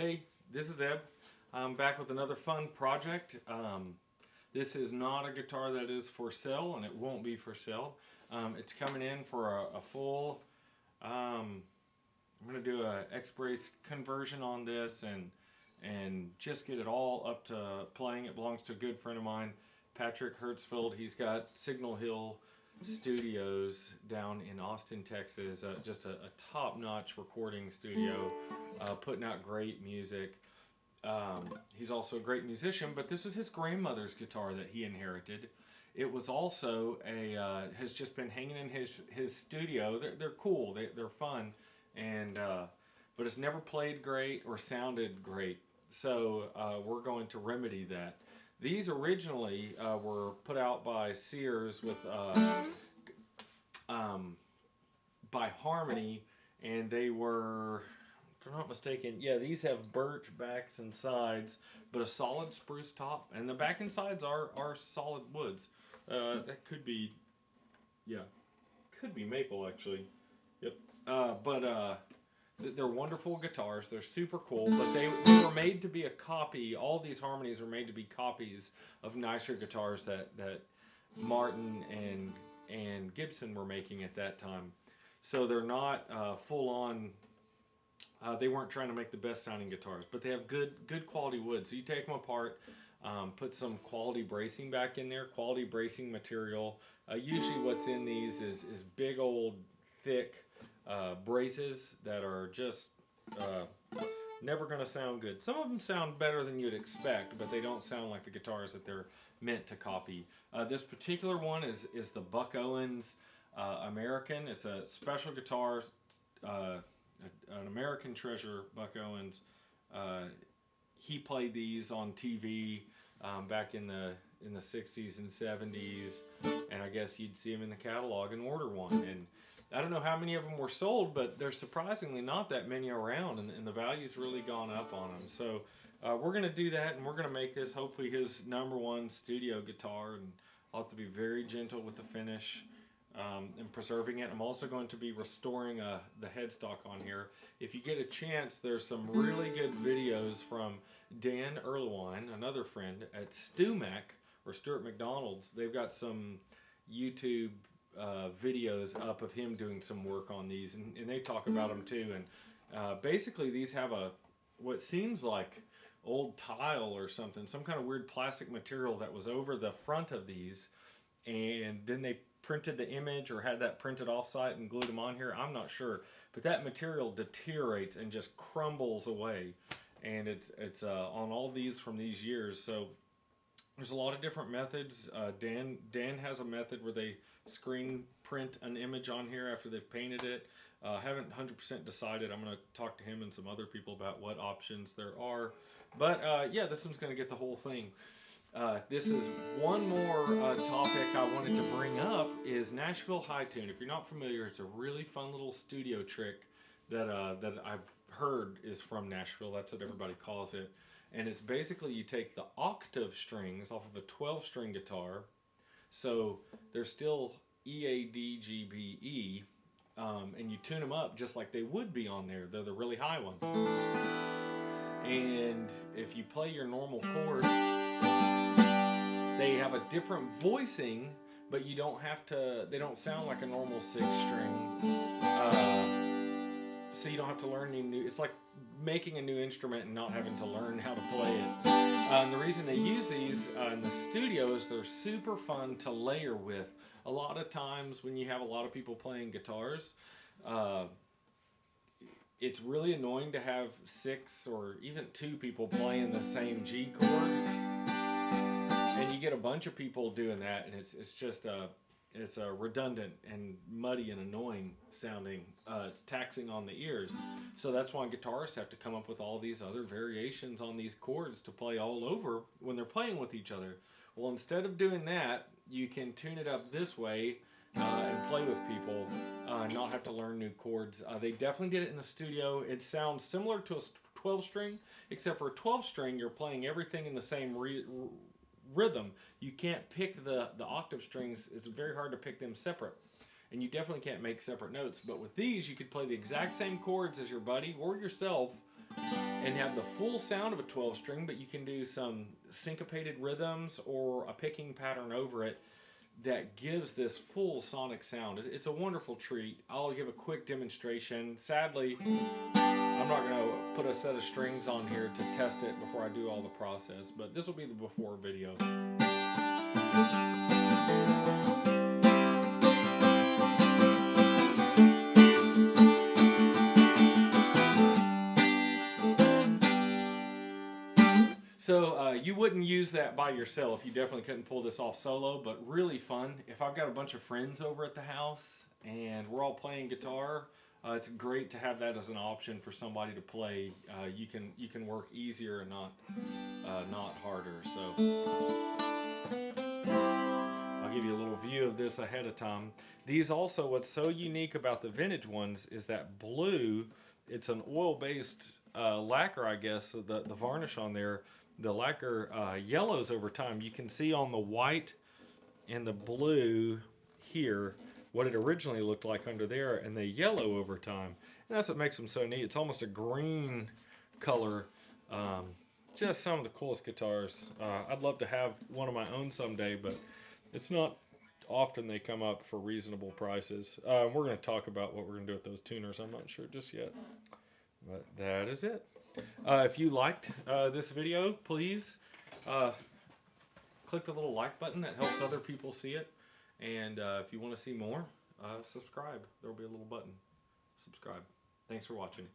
Hey, this is Eb. I'm back with another fun project. This is not a guitar that is for sale, and it won't be for sale. It's coming in for a full. I'm gonna do a XBrace conversion on this and just get it all up to playing. It belongs to a good friend of mine, Patrick Hertzfeld. He's got Signal Hill Studios down in Austin, Texas. Just a top-notch recording studio, putting out great music. He's also a great musician, but this is his grandmother's guitar that he inherited. It was also has just been hanging in his studio. They're cool. They're fun, and but it's never played great or sounded great. So we're going to remedy that. These originally were put out by Sears with by Harmony, and they were, if I'm not mistaken, yeah, these have birch backs and sides, but a solid spruce top, and the back and sides are solid woods. That could be, yeah, could be maple actually. Yep. They're wonderful guitars. They're super cool, but they were made to be a copy. All these Harmonies were made to be copies of nicer guitars that Martin and Gibson were making at that time. So they're not full on. They weren't trying to make the best sounding guitars, but they have good quality wood. So you take them apart, put some quality bracing back in there, quality bracing material. Usually what's in these is big old thick braces that are just never going to sound good. Some of them sound better than you'd expect, but they don't sound like the guitars that they're meant to copy. This particular one is the Buck Owens American. It's a special guitar, an American treasure, Buck Owens. He played these on TV back in the 60s and 70s, and I guess you'd see him in the catalog and order one. And I don't know how many of them were sold, but there's surprisingly not that many around, and the value's really gone up on them. So we're going to do that, and we're going to make this hopefully his #1 studio guitar, and I'll have to be very gentle with the finish and preserving it. I'm also going to be restoring the headstock on here. If you get a chance, there's some really good videos from Dan Erlewine, another friend, at StewMac, or Stuart McDonald's. They've got some YouTube videos up of him doing some work on these, and they talk about them too. And basically these have what seems like old tile or something, some kind of weird plastic material that was over the front of these, and then they printed the image or had that printed off-site and glued them on here. I'm not sure, but that material deteriorates and just crumbles away, and it's on all these from these years. So there's a lot of different methods. Dan has a method where they screen print an image on here after they've painted it. Haven't 100% decided. I'm going to talk to him and some other people about what options there are. But yeah, this one's going to get the whole thing. This is one more topic I wanted to bring up is Nashville High Tune. If you're not familiar, it's a really fun little studio trick that I've heard is from Nashville. That's what everybody calls it. And it's basically you take the octave strings off of a 12-string guitar, so they're still E, A, D, G, B, E, and you tune them up just like they would be on there. They're the really high ones. And if you play your normal chords, they have a different voicing, but you don't have to, they don't sound like a normal 6-string. So you don't have to learn any new, it's like making a new instrument and not having to learn how to play it. And the reason they use these in the studio is they're super fun to layer with. A lot of times when you have a lot of people playing guitars, it's really annoying to have 6 or even 2 people playing the same G chord. And you get a bunch of people doing that, and it's just it's redundant and muddy and annoying sounding. It's taxing on the ears. So that's why guitarists have to come up with all these other variations on these chords to play all over when they're playing with each other. Well, instead of doing that, you can tune it up this way and play with people, not have to learn new chords. They definitely did it in the studio. It sounds similar to a 12-string, except for a 12-string, you're playing everything in the same rhythm. You can't pick the octave strings. It's very hard to pick them separate, and you definitely can't make separate notes. But with these, you could play the exact same chords as your buddy or yourself and have the full sound of a 12 string, but you can do some syncopated rhythms or a picking pattern over it that gives this full sonic sound. It's a wonderful treat. I'll give a quick demonstration. Sadly, I'm not going to put a set of strings on here to test it before I do all the process, but this will be the before video. So you wouldn't use that by yourself. You definitely couldn't pull this off solo, but really fun. If I've got a bunch of friends over at the house and we're all playing guitar, it's great to have that as an option for somebody to play. You can work easier and not harder. So I'll give you a little view of this ahead of time. These also, what's so unique about the vintage ones is that blue. It's an oil-based lacquer, I guess. So the varnish on there. The lacquer yellows over time. You can see on the white and the blue here what it originally looked like under there, and they yellow over time. And that's what makes them so neat. It's almost a green color. Just some of the coolest guitars. I'd love to have one of my own someday, but it's not often they come up for reasonable prices. We're going to talk about what we're going to do with those tuners. I'm not sure just yet. But that is it. If you liked this video, please click the little like button. That helps other people see it. And if you want to see more, subscribe. There will be a little button. Subscribe. Thanks for watching.